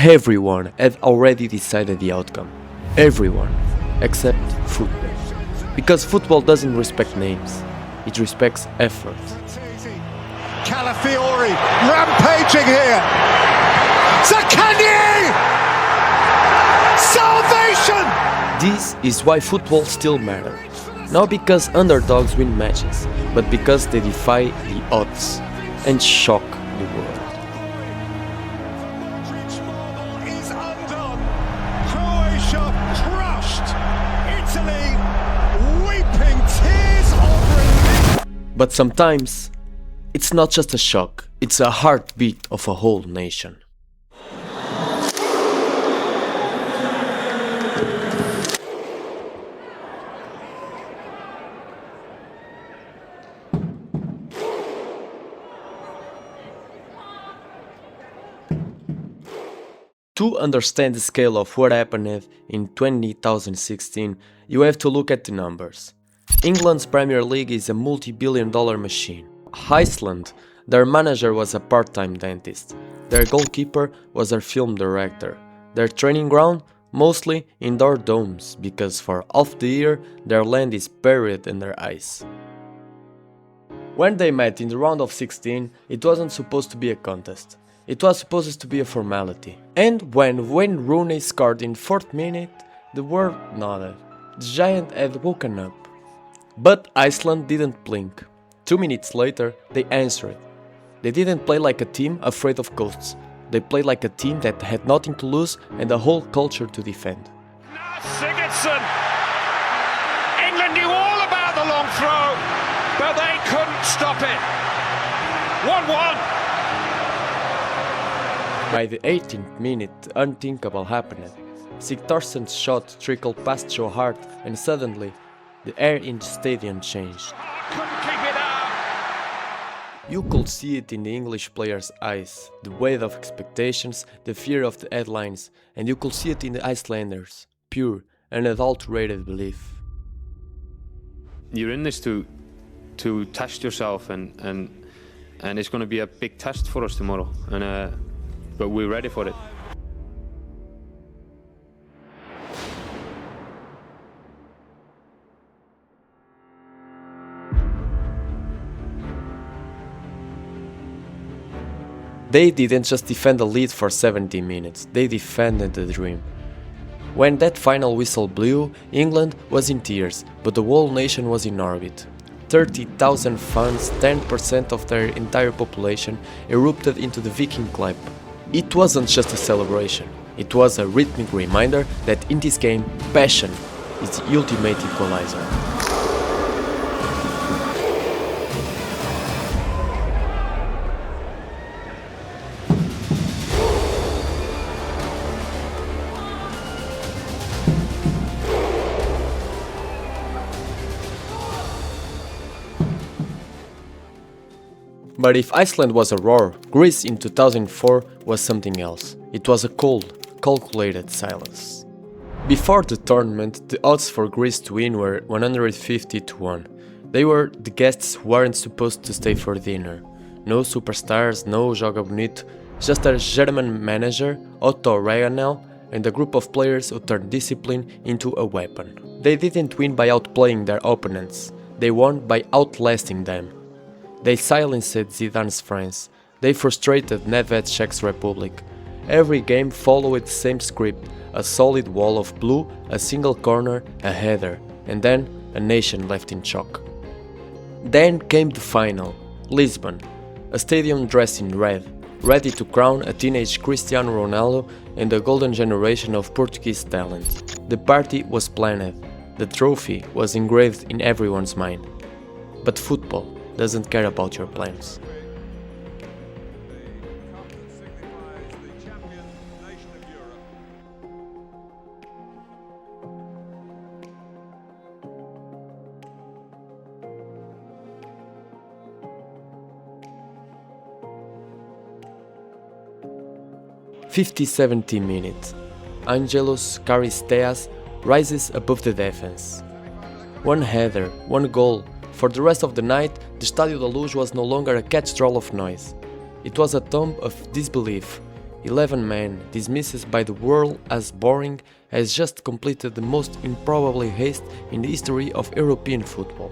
Everyone had already decided the outcome. Everyone, except football. Because football doesn't respect names, it respects effort. Calafiori rampaging here. Zaccagni! Salvation! This is why football still matters. Not because underdogs win matches, but because they defy the odds and shock the world. Is undone. Croatia crushed. Italy weeping tears of relief. But sometimes, it's not just a shock, it's a heartbeat of a whole nation. To understand the scale of what happened in 2016, you have to look at the numbers. England's Premier League is a multi-billion-dollar machine. Iceland, their manager was a part-time dentist. Their goalkeeper was their film director. Their training ground? Mostly indoor domes, because for half the year their land is buried under ice. When they met in the round of 16, it wasn't supposed to be a contest. It was supposed to be a formality. And when Wayne Rooney scored in 4th minute, the world nodded. The giant had woken up. But Iceland didn't blink. 2 minutes later, they answered. They didn't play like a team afraid of ghosts. They played like a team that had nothing to lose and a whole culture to defend. Now Sigurdsson! England knew all about the long throw, but they couldn't stop it. 1-1. By the 18th minute, the unthinkable happened. Sigurdsson's shot trickled past Joe Hart, and suddenly, the air in the stadium changed. Couldn't keep it out. You could see it in the English players' eyes, the weight of expectations, the fear of the headlines, and you could see it in the Icelanders' pure, unadulterated belief. You're in this to test yourself, and it's going to be a big test for us tomorrow, but we're ready for it. They didn't just defend the lead for 70 minutes, they defended the dream. When that final whistle blew, England was in tears, but the whole nation was in orbit. 30,000 fans, 10% of their entire population, erupted into the Viking clap. It wasn't just a celebration, it was a rhythmic reminder that in this game, passion is the ultimate equalizer. But if Iceland was a roar, Greece in 2004 was something else. It was a cold, calculated silence. Before the tournament, the odds for Greece to win were 150-1. They were the guests who weren't supposed to stay for dinner. No superstars, no joga bonito, just a German manager, Otto Reganel, and a group of players who turned discipline into a weapon. They didn't win by outplaying their opponents, they won by outlasting them. They silenced Zidane's France. They frustrated Nedved's Czech Republic. Every game followed the same script, a solid wall of blue, a single corner, a header, and then a nation left in shock. Then came the final, Lisbon, a stadium dressed in red, ready to crown a teenage Cristiano Ronaldo and a golden generation of Portuguese talent. The party was planned, the trophy was engraved in everyone's mind. But football doesn't care about your plans. "50-70 minutes. Angelos Charisteas rises above the defense. One header, one goal. For the rest of the night, the Estádio da Luz was no longer a cathedral of noise. It was a tomb of disbelief. 11 men, dismissed by the world as boring, has just completed the most improbable haste in the history of European football.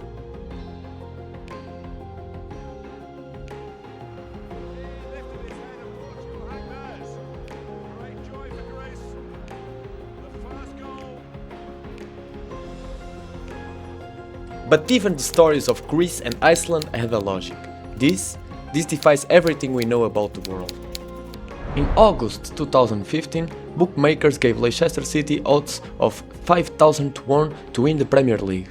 But even the stories of Greece and Iceland have a logic. This defies everything we know about the world. In August 2015, bookmakers gave Leicester City odds of 5,000 to 1 to win the Premier League.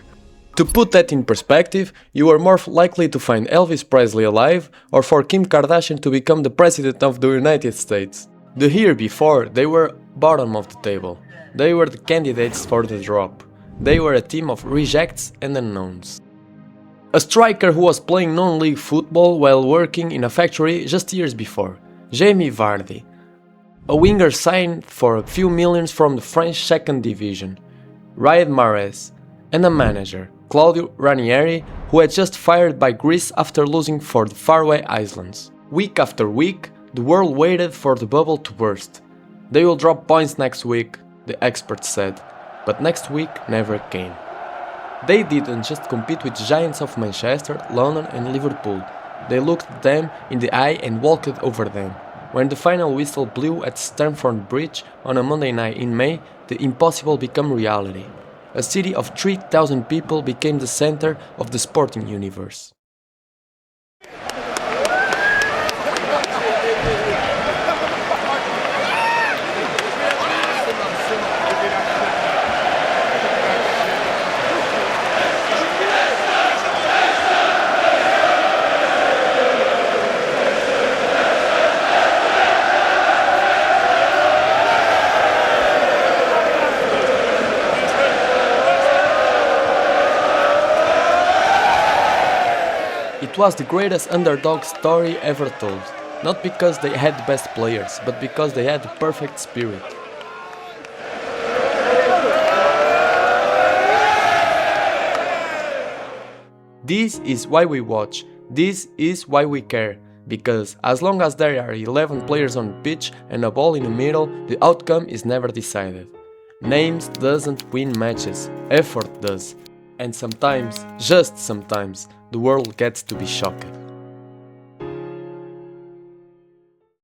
To put that in perspective, you are more likely to find Elvis Presley alive or for Kim Kardashian to become the President of the United States. The year before, they were bottom of the table. They were the candidates for the drop. They were a team of rejects and unknowns. A striker who was playing non-league football while working in a factory just years before, Jamie Vardy. A winger signed for a few millions from the French second division, Riyad Mahrez. And a manager, Claudio Ranieri, who had just fired by Greece after losing for the Faroe Islands. Week after week, the world waited for the bubble to burst. They will drop points next week, the experts said. But next week never came. They didn't just compete with giants of Manchester, London and Liverpool. They looked them in the eye and walked over them. When the final whistle blew at Stamford Bridge on a Monday night in May, the impossible became reality. A city of 3,000 people became the center of the sporting universe. It was the greatest underdog story ever told, not because they had the best players, but because they had the perfect spirit. This is why we watch, this is why we care, because as long as there are 11 players on the pitch and a ball in the middle, the outcome is never decided. Names doesn't win matches, effort does. And sometimes, just sometimes, the world gets to be shocked.